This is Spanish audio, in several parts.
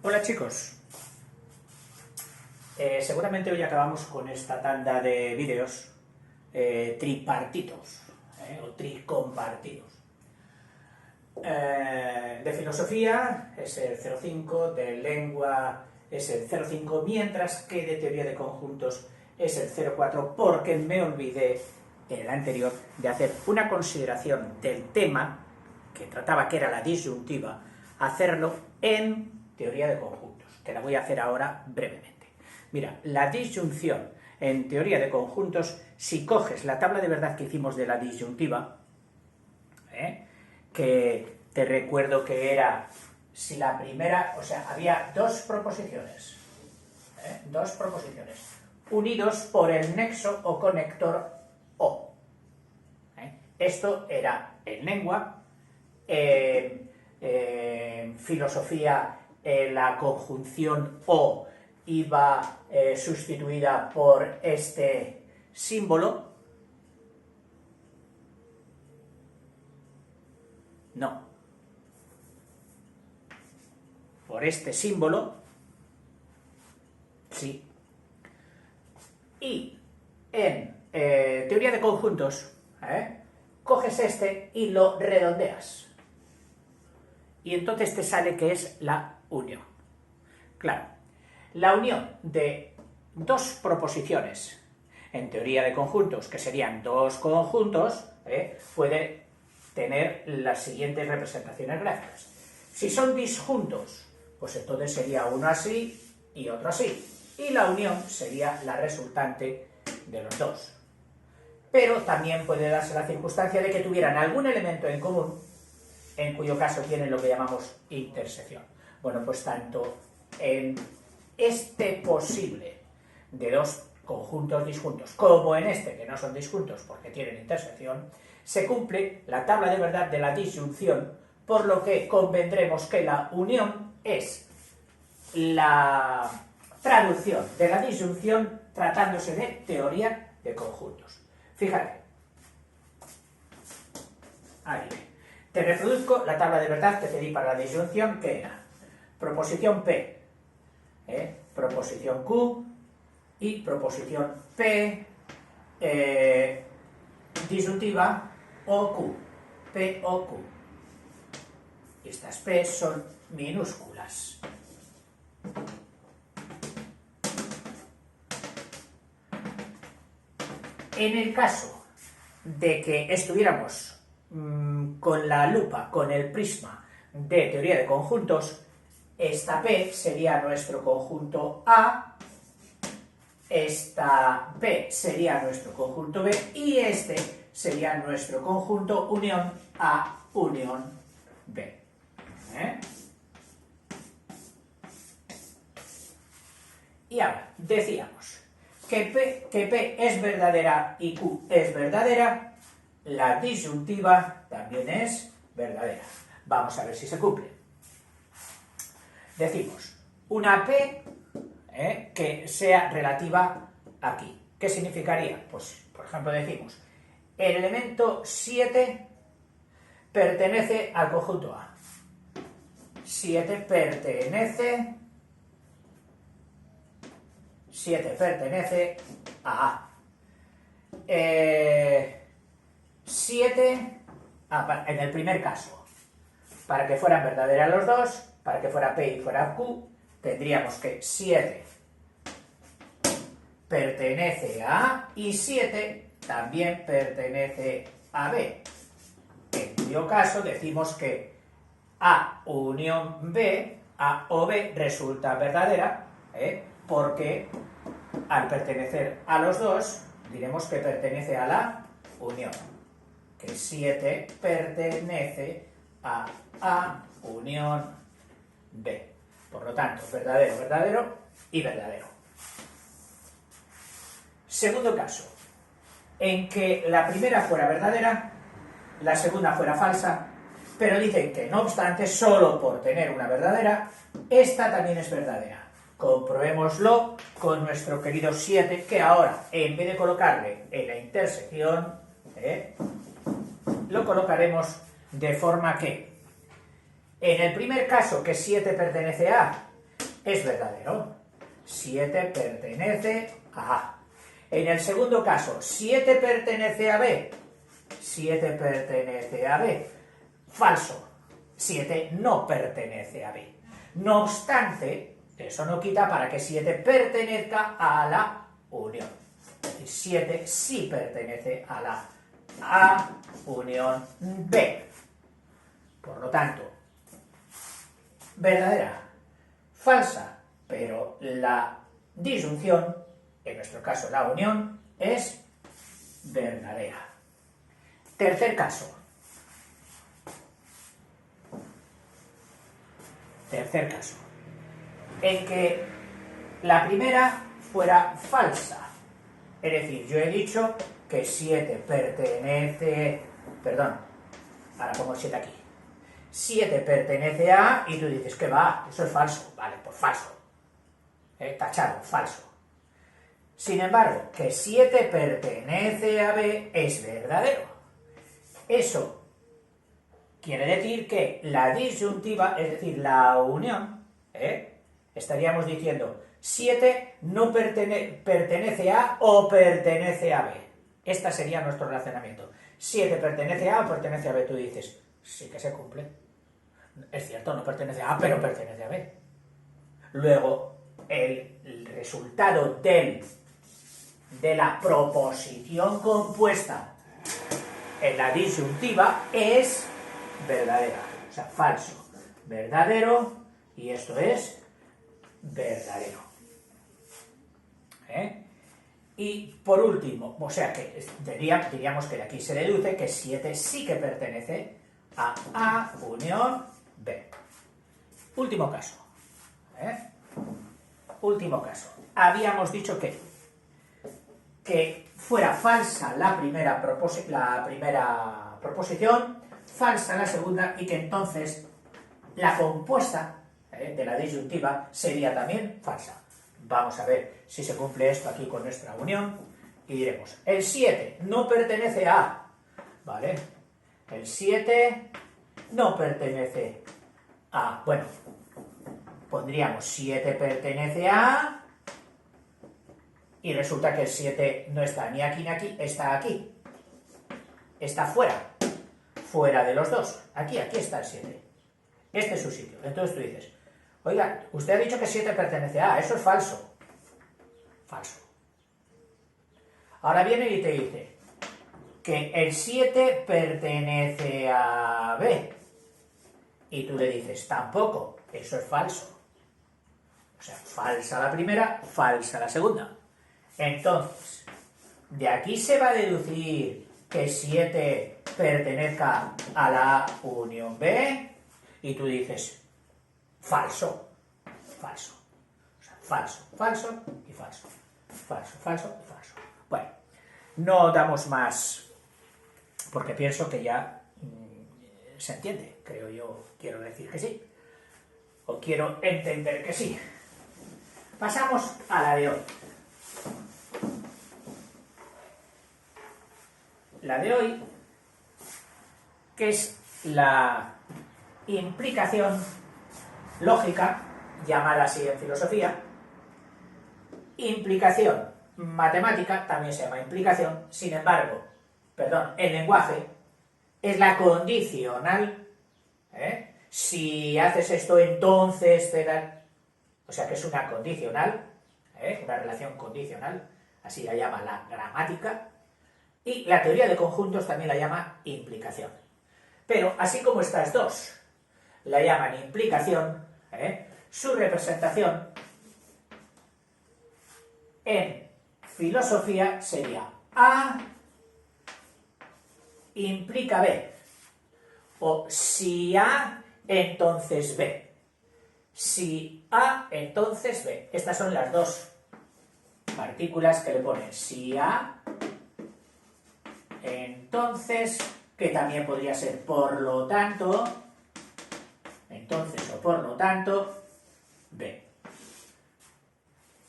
Hola chicos, seguramente hoy acabamos con esta tanda de vídeos tripartitos o tricompartidos. De filosofía es el 0,5, de lengua es el 0,5, mientras que de teoría de conjuntos es el 0,4, porque me olvidé en el anterior de hacer una consideración del tema que trataba, que era la disyuntiva, hacerlo en teoría de conjuntos, que la voy a hacer ahora brevemente. Mira, la disyunción en teoría de conjuntos, si coges la tabla de verdad que hicimos de la disyuntiva, que te recuerdo que era, si la primera, o sea, había dos proposiciones, unidos por el nexo o conector O. Esto era en lengua, filosofía, la conjunción O iba sustituida por este símbolo. No. Por este símbolo. Sí. Y en teoría de conjuntos, coges este y lo redondeas. Y entonces te sale que es la unión. Claro, la unión de dos proposiciones en teoría de conjuntos, que serían dos conjuntos, puede tener las siguientes representaciones gráficas. Si son disjuntos, pues entonces sería uno así y otro así. Y la unión sería la resultante de los dos. Pero también puede darse la circunstancia de que tuvieran algún elemento en común, en cuyo caso tienen lo que llamamos intersección. Bueno, pues tanto en este posible de dos conjuntos disjuntos, como en este que no son disjuntos porque tienen intersección, se cumple la tabla de verdad de la disyunción, por lo que convendremos que la unión es la traducción de la disyunción tratándose de teoría de conjuntos. Fíjate, ahí te reproduzco la tabla de verdad que te di para la disyunción, que era proposición P, proposición Q y proposición P, disyuntiva OQ, P o Q. Estas P son minúsculas. En el caso de que estuviéramos con la lupa, con el prisma de teoría de conjuntos, esta P sería nuestro conjunto A, esta P sería nuestro conjunto B y este sería nuestro conjunto unión A, unión B. Y ahora, decíamos que P es verdadera y Q es verdadera, la disyuntiva también es verdadera. Vamos a ver si se cumple. Decimos, una P que sea relativa aquí. ¿Qué significaría? Pues, por ejemplo, decimos, el elemento 7 pertenece al conjunto A. 7 pertenece a A. 7, en el primer caso, para que fueran verdaderas los dos, para que fuera P y fuera Q, tendríamos que 7 pertenece a A y 7 también pertenece a B, en cuyo caso decimos que A unión B, A o B resulta verdadera, porque al pertenecer a los dos, diremos que pertenece a la unión, que 7 pertenece a A unión B. Por lo tanto, verdadero, verdadero y verdadero. Segundo caso, en que la primera fuera verdadera, la segunda fuera falsa, pero dicen que no obstante, solo por tener una verdadera, esta también es verdadera. Comprobémoslo con nuestro querido 7, que ahora, en vez de colocarle en la intersección, lo colocaremos de forma que, en el primer caso, que 7 pertenece a, es verdadero. 7 pertenece a A. En el segundo caso, 7 pertenece a B. 7 pertenece a B. Falso. 7 no pertenece a B. No obstante, eso no quita para que 7 pertenezca a la unión. Es decir, 7 sí pertenece a la A unión B. Por lo tanto, verdadera, falsa, pero la disyunción, en nuestro caso la unión, es verdadera. Tercer caso. Tercer caso. En que la primera fuera falsa. Es decir, yo he dicho que 7 pertenece... Perdón, ahora pongo el 7 aquí. 7 pertenece a A y tú dices que va, eso es falso. Vale, pues falso. Tachado, falso. Sin embargo, que 7 pertenece a B es verdadero. Eso quiere decir que la disyuntiva, es decir, la unión, estaríamos diciendo 7 no pertenece a o pertenece a B. Este sería nuestro razonamiento. 7 pertenece a o pertenece a B. Tú dices, sí que se cumple. Es cierto, no pertenece a A, pero pertenece a B. Luego, el resultado de la proposición compuesta en la disyuntiva es verdadera, o sea, falso, verdadero, y esto es verdadero. Y por último, o sea que diríamos que de aquí se deduce que 7 sí que pertenece a A unión B. Último caso. Último caso. Habíamos dicho que fuera falsa la primera proposición, falsa la segunda, y que entonces la compuesta de la disyuntiva sería también falsa. Vamos a ver si se cumple esto aquí con nuestra unión y diremos, el 7 no pertenece a A, ¿vale? El 7 no pertenece a, bueno, pondríamos 7 pertenece a A y resulta que el 7 no está ni aquí ni aquí, está aquí. Está fuera de los dos. Aquí está el 7. Este es su sitio. Entonces tú dices, oiga, usted ha dicho que 7 pertenece a A, eso es falso. Falso. Ahora viene y te dice que el 7 pertenece a B. Y tú le dices, tampoco, eso es falso. O sea, falsa la primera, falsa la segunda. Entonces, de aquí se va a deducir que 7 pertenezca a la unión B, y tú dices, falso, falso. O sea, falso, falso y falso. Falso, falso y falso. Bueno, no damos más, porque pienso que ya se entiende, creo yo, quiero decir que sí, o quiero entender que sí. Pasamos a la de hoy. La de hoy, que es la implicación lógica, llamada así en filosofía, implicación matemática, también se llama implicación, sin embargo, en lenguaje, es la condicional, si haces esto entonces te dan, o sea que es una condicional, una relación condicional, así la llama la gramática, y la teoría de conjuntos también la llama implicación. Pero así como estas dos la llaman implicación, su representación en filosofía sería A implica B, o si A, entonces B. Si A, entonces B. Estas son las dos partículas que le ponen si A, entonces, que también podría ser por lo tanto, entonces o por lo tanto, B.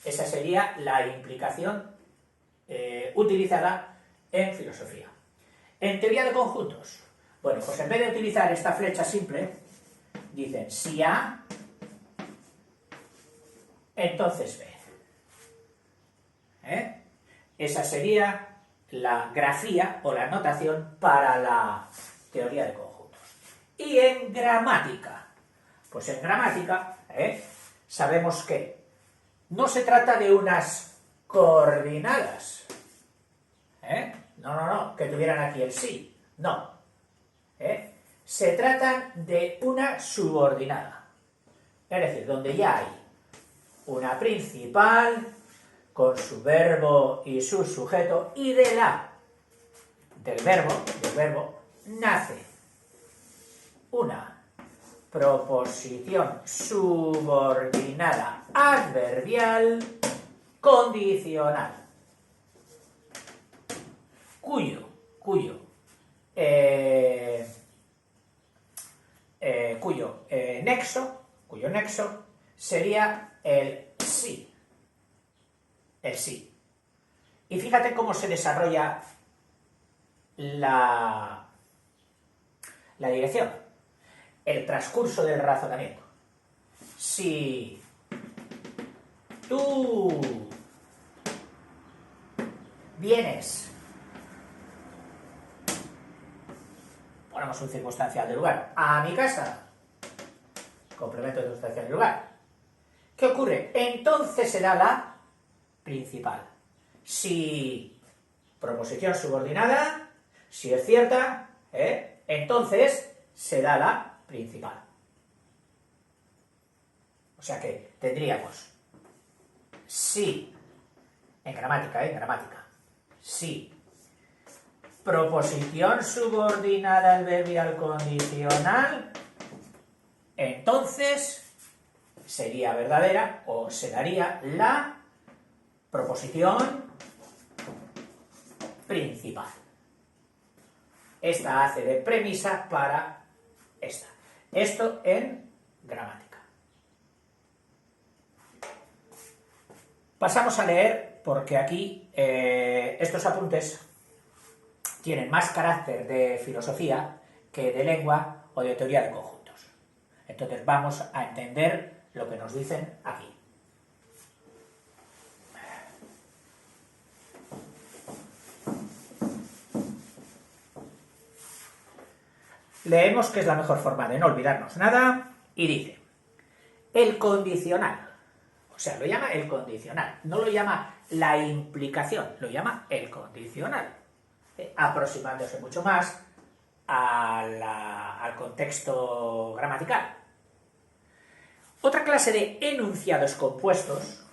Esa sería la implicación utilizada en filosofía. En teoría de conjuntos, bueno, pues en vez de utilizar esta flecha simple, dicen si A entonces B. Esa sería la grafía o la notación para la teoría de conjuntos. Y en gramática, pues en gramática sabemos que no se trata de unas coordenadas, no, que tuvieran aquí el sí, no, se tratan de una subordinada, es decir, donde ya hay una principal con su verbo y su sujeto, y del verbo nace una proposición subordinada adverbial condicional, cuyo nexo sería el sí. El sí. Y fíjate cómo se desarrolla la dirección, el transcurso del razonamiento. Si tú vienes, ponemos un circunstancial de lugar, a mi casa, complemento de circunstancial de lugar, ¿qué ocurre? Entonces será la principal. Si proposición subordinada, si es cierta, entonces será la principal. O sea que tendríamos si, en gramática, si proposición subordinada adverbial condicional, entonces sería verdadera o se daría la proposición principal. Esta hace de premisa para esta. Esto en gramática. Pasamos a leer, porque aquí estos apuntes tienen más carácter de filosofía que de lengua o de teoría de conjuntos. Entonces vamos a entender lo que nos dicen aquí. Leemos, que es la mejor forma de no olvidarnos nada, y dice, el condicional, o sea, lo llama el condicional, no lo llama la implicación, lo llama el condicional, aproximándose mucho más al contexto gramatical. Otra clase de enunciados compuestos,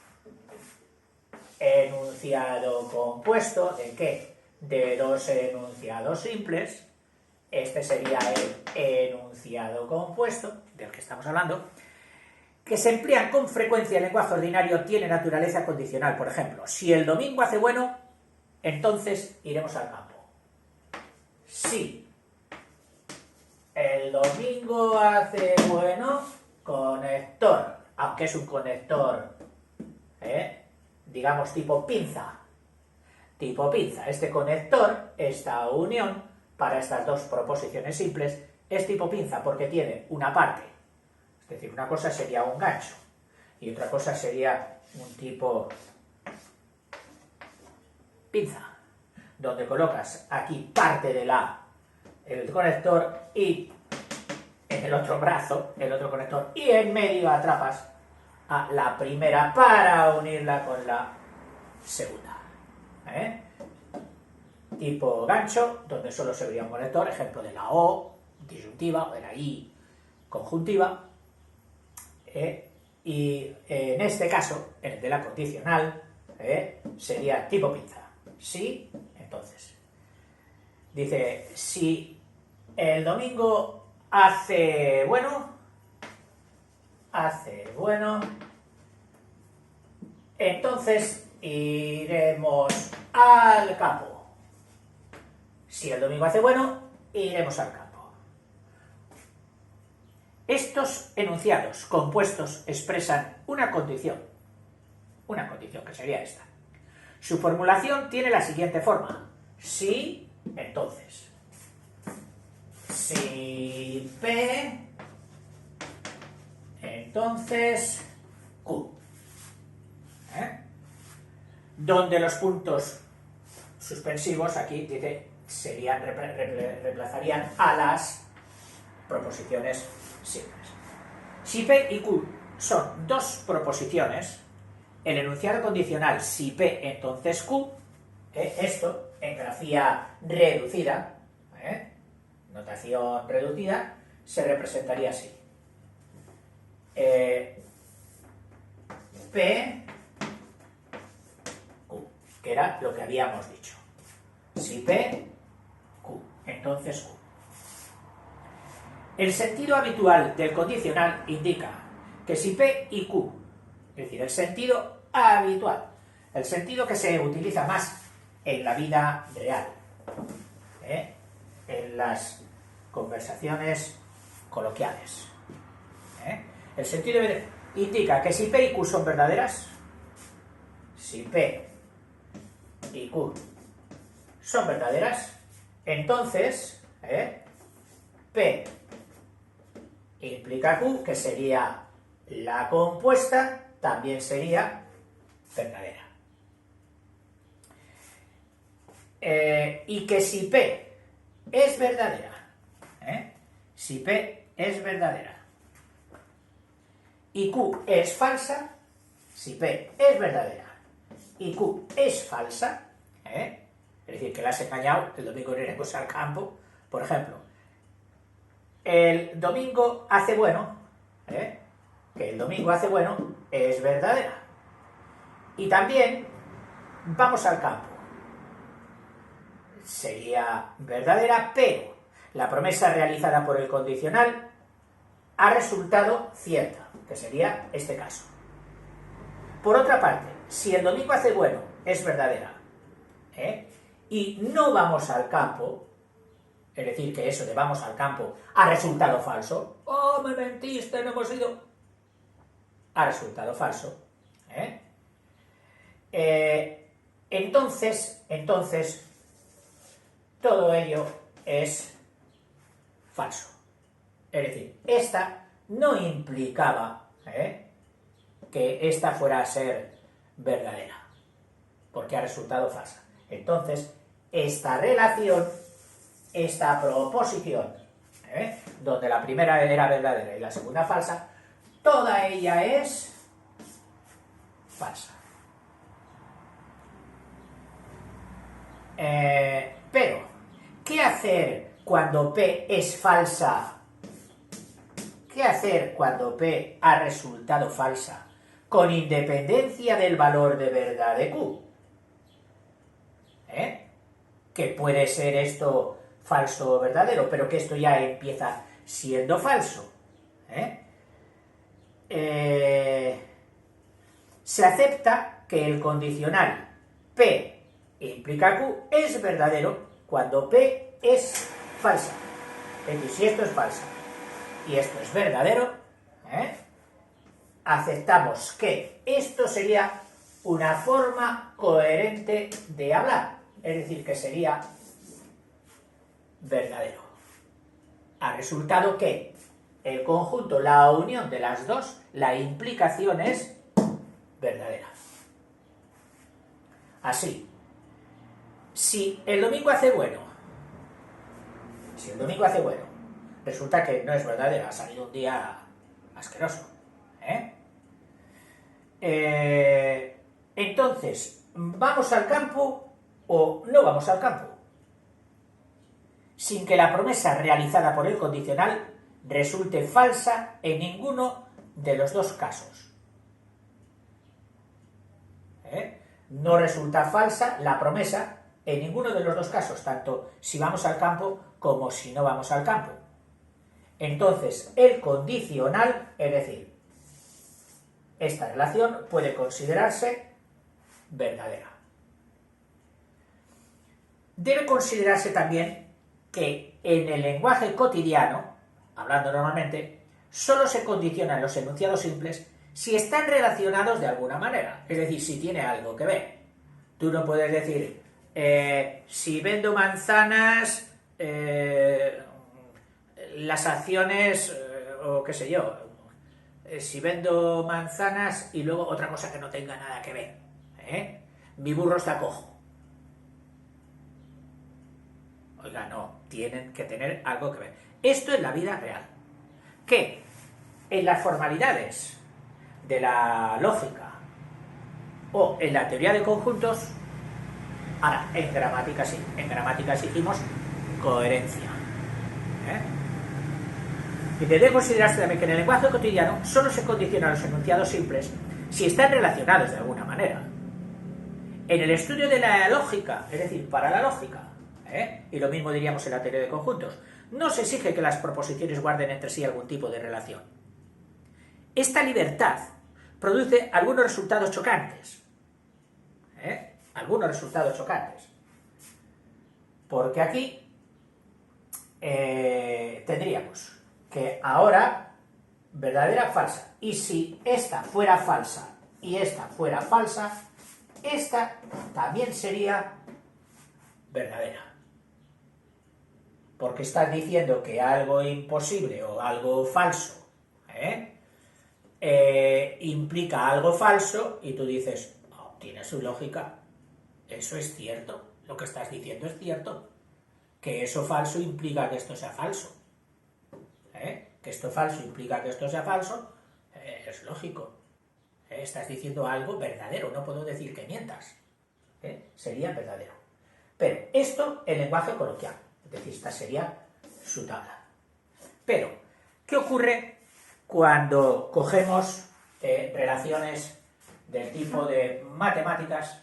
enunciado compuesto, ¿de qué? De dos enunciados simples. Este sería el enunciado compuesto, del que estamos hablando, que se emplean con frecuencia en lenguaje ordinario, tiene naturaleza condicional. Por ejemplo, si el domingo hace bueno, entonces iremos al campo. Si el domingo hace bueno, conector, aunque es un conector, digamos, tipo pinza. Este conector, esta unión, para estas dos proposiciones simples, es tipo pinza porque tiene una parte, es decir, una cosa sería un gancho y otra cosa sería un tipo pinza, donde colocas aquí parte de el conector y en el otro brazo, el otro conector, y en medio atrapas a la primera para unirla con la segunda. Tipo gancho, donde solo se vería un conector, ejemplo de la O disyuntiva o de la I conjuntiva, y en este caso, en el de la condicional, sería tipo pinza. Sí, entonces. Dice, si el domingo hace bueno, entonces iremos al campo. Si el domingo hace bueno, iremos al campo. Estos enunciados compuestos expresan una condición que sería esta. Su formulación tiene la siguiente forma. Si, entonces. Si P, entonces Q. donde los puntos suspensivos, aquí dice, reemplazarían a las proposiciones simples. Si P y Q son dos proposiciones, el enunciado condicional si P entonces Q, esto en grafía reducida, notación reducida, se representaría así. P, Q, que era lo que habíamos dicho. Si P, Q, entonces Q. El sentido habitual del condicional indica que si P y Q, es decir, el sentido habitual, el sentido que se utiliza más en la vida real, en las conversaciones coloquiales, el sentido indica que si P y Q son verdaderas, si P y Q son verdaderas, entonces P implica Q, que sería la compuesta, también sería verdadera. Y que si P es verdadera, si P es verdadera y Q es falsa, si P es verdadera y Q es falsa, es decir, que la has engañado, el domingo iremos al campo, por ejemplo, el domingo hace bueno, que el domingo hace bueno, es verdadera. Y también vamos al campo. Sería verdadera, pero la promesa realizada por el condicional ha resultado cierta, que sería este caso. Por otra parte, si el domingo hace bueno, es verdadera, y no vamos al campo, es decir, que eso de vamos al campo ha resultado falso. ¡Oh, me mentiste, no hemos ido! Ha resultado falso. Entonces, todo ello es falso. Es decir, esta no implicaba que esta fuera a ser verdadera, porque ha resultado falsa. Entonces, esta relación, esta proposición, donde la primera era verdadera y la segunda falsa, toda ella es falsa. Pero, ¿qué hacer cuando P es falsa? ¿Qué hacer cuando P ha resultado falsa, con independencia del valor de verdad de Q? Que puede ser esto falso o verdadero, pero que esto ya empieza siendo falso. Se acepta que el condicional P implica Q es verdadero cuando P es falsa. Es decir, si esto es falso y esto es verdadero, aceptamos que esto sería una forma coherente de hablar, es decir, que sería verdadero. Ha resultado que el conjunto, la unión de las dos, la implicación es verdadera. Así, si el domingo hace bueno, resulta que no es verdadera, ha salido un día asqueroso. Entonces, ¿vamos al campo o no vamos al campo? Sin que la promesa realizada por el condicional resulte falsa en ninguno de los dos casos. No resulta falsa la promesa en ninguno de los dos casos, tanto si vamos al campo como si no vamos al campo. Entonces, el condicional, es decir, esta relación puede considerarse verdadera. Debe considerarse también que en el lenguaje cotidiano, hablando normalmente, solo se condicionan los enunciados simples si están relacionados de alguna manera, es decir, si tiene algo que ver. Tú no puedes decir, si vendo manzanas, las acciones, o qué sé yo, si vendo manzanas y luego otra cosa que no tenga nada que ver. mi burro está cojo. Oiga, no, tienen que tener algo que ver. Esto es la vida real. Que en las formalidades de la lógica o en la teoría de conjuntos, ahora, en gramática sí, en gramática exigimos coherencia. Y debe considerarse también que en el lenguaje cotidiano solo se condicionan los enunciados simples si están relacionados de alguna manera. En el estudio de la lógica, es decir, para la lógica, y lo mismo diríamos en la teoría de conjuntos, no se exige que las proposiciones guarden entre sí algún tipo de relación. Esta libertad produce algunos resultados chocantes. Algunos resultados chocantes. Porque aquí tendríamos que ahora verdadera, falsa. Y si esta fuera falsa y esta fuera falsa, esta también sería verdadera. Porque estás diciendo que algo imposible o algo falso implica algo falso y tú dices, oh, tiene su lógica, eso es cierto, lo que estás diciendo es cierto, que eso falso implica que esto sea falso, que esto falso implica que esto sea falso, es lógico, estás diciendo algo verdadero, no puedo decir que mientas, sería verdadero. Pero esto en lenguaje coloquial, es decir, esta sería su tabla. Pero, ¿qué ocurre cuando cogemos relaciones del tipo de matemáticas,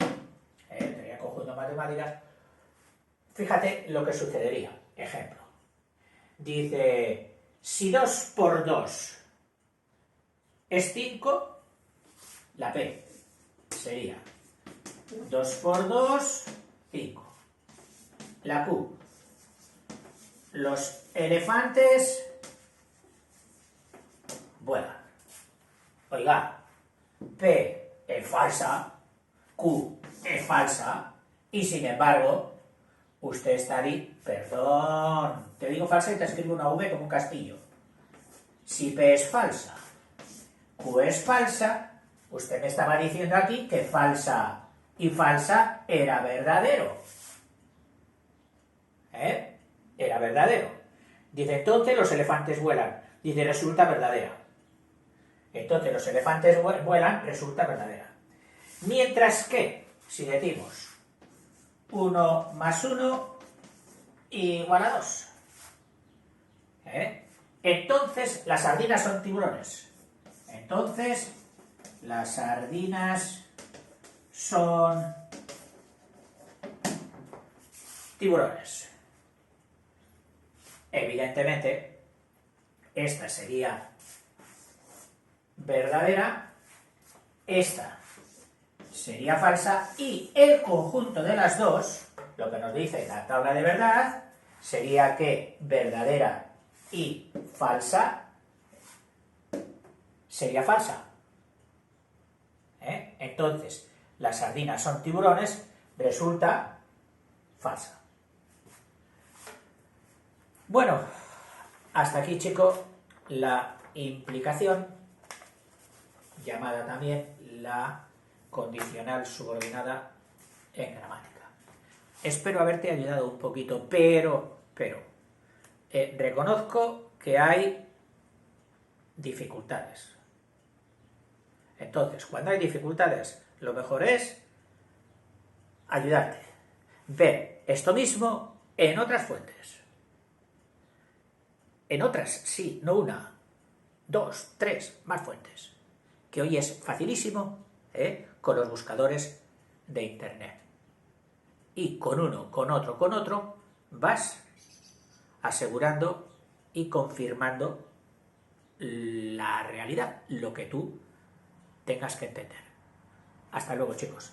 teoría de conjunto de matemáticas? Fíjate lo que sucedería. Ejemplo. Dice, si 2 por 2 es 5, la P sería 2 por 2, 5. La Q. Los elefantes vuelan. Oiga, P es falsa, Q es falsa, y sin embargo, usted está ahí, perdón, te digo falsa y te escribo una V como un castillo. Si P es falsa, Q es falsa, usted me estaba diciendo aquí que falsa y falsa era verdadero. Era verdadero. Dice, entonces los elefantes vuelan. Dice, resulta verdadera. Entonces los elefantes vuelan, resulta verdadera. Mientras que, si decimos 1 más 1 igual a 2, entonces las sardinas son tiburones. Entonces las sardinas son tiburones. Evidentemente, esta sería verdadera, esta sería falsa, y el conjunto de las dos, lo que nos dice la tabla de verdad, sería que verdadera y falsa sería falsa. Entonces, las sardinas son tiburones, resulta falsa. Bueno, hasta aquí, chicos, la implicación, llamada también la condicional subordinada en gramática. Espero haberte ayudado un poquito, pero reconozco que hay dificultades. Entonces, cuando hay dificultades, lo mejor es ayudarte. Ver esto mismo en otras fuentes. En otras, sí, no una, 2, 3, más fuentes. Que hoy es facilísimo, con los buscadores de internet. Y con uno, con otro, vas asegurando y confirmando la realidad, lo que tú tengas que entender. Hasta luego, chicos.